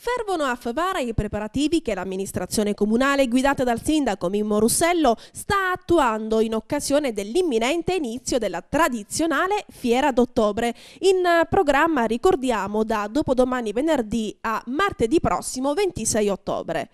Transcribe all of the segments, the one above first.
Fervono a Favara i preparativi che l'amministrazione comunale guidata dal sindaco Mimmo Russello sta attuando in occasione dell'imminente inizio della tradizionale Fiera d'Ottobre, in programma, ricordiamo, da dopodomani venerdì a martedì prossimo 26 ottobre.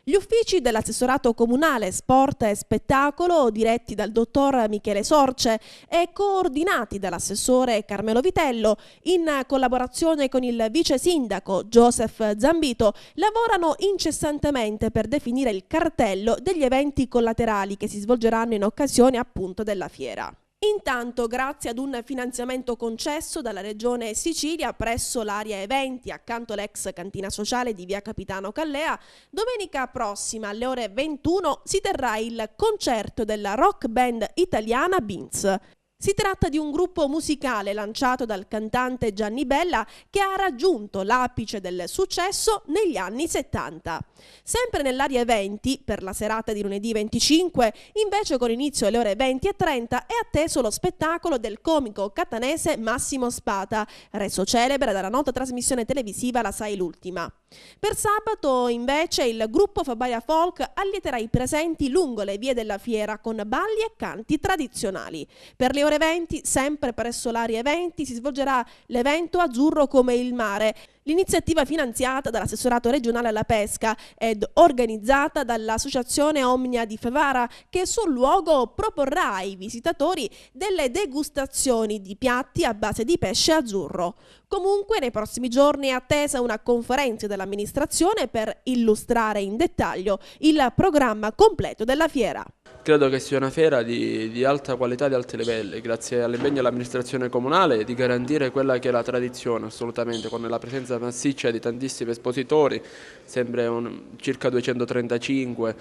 Gli uffici dell'assessorato comunale Sport e Spettacolo, diretti dal dottor Michele Sorce e coordinati dall'assessore Carmelo Vitello, in collaborazione con il vice sindaco Joseph Zambito, lavorano incessantemente per definire il cartello degli eventi collaterali che si svolgeranno in occasione appunto della fiera. Intanto, grazie ad un finanziamento concesso dalla Regione Sicilia presso l'area eventi accanto all'ex cantina sociale di via Capitano Callea, domenica prossima alle ore 21 si terrà il concerto della rock band italiana Beans. Si tratta di un gruppo musicale lanciato dal cantante Gianni Bella che ha raggiunto l'apice del successo negli anni 70. Sempre nell'area eventi, per la serata di lunedì 25, invece con inizio alle ore 20:30, è atteso lo spettacolo del comico catanese Massimo Spata, reso celebre dalla nota trasmissione televisiva La Sai l'Ultima. Per sabato, invece, il gruppo Fabaia Folk allieterà i presenti lungo le vie della fiera con balli e canti tradizionali. Per le ore 20, sempre presso l'area eventi, si svolgerà l'evento Azzurro come il mare, l'iniziativa finanziata dall'assessorato regionale alla pesca ed organizzata dall'associazione Omnia di Favara, che sul luogo proporrà ai visitatori delle degustazioni di piatti a base di pesce azzurro. Comunque, nei prossimi giorni è attesa una conferenza dell'amministrazione per illustrare in dettaglio il programma completo della fiera. Credo che sia una fiera di alta qualità, di alti livelli, grazie all'impegno dell'amministrazione comunale di garantire quella che è la tradizione, assolutamente, con la presenza massiccia di tantissimi espositori, sempre circa 235,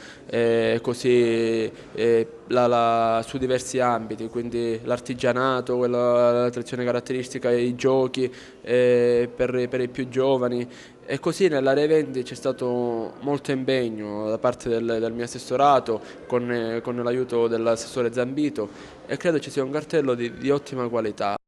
su diversi ambiti, quindi l'artigianato, la tradizione caratteristica, i giochi per i più giovani. E così nell'area eventi c'è stato molto impegno da parte del mio assessorato con l'aiuto dell'assessore Zambito, e credo ci sia un cartello di ottima qualità.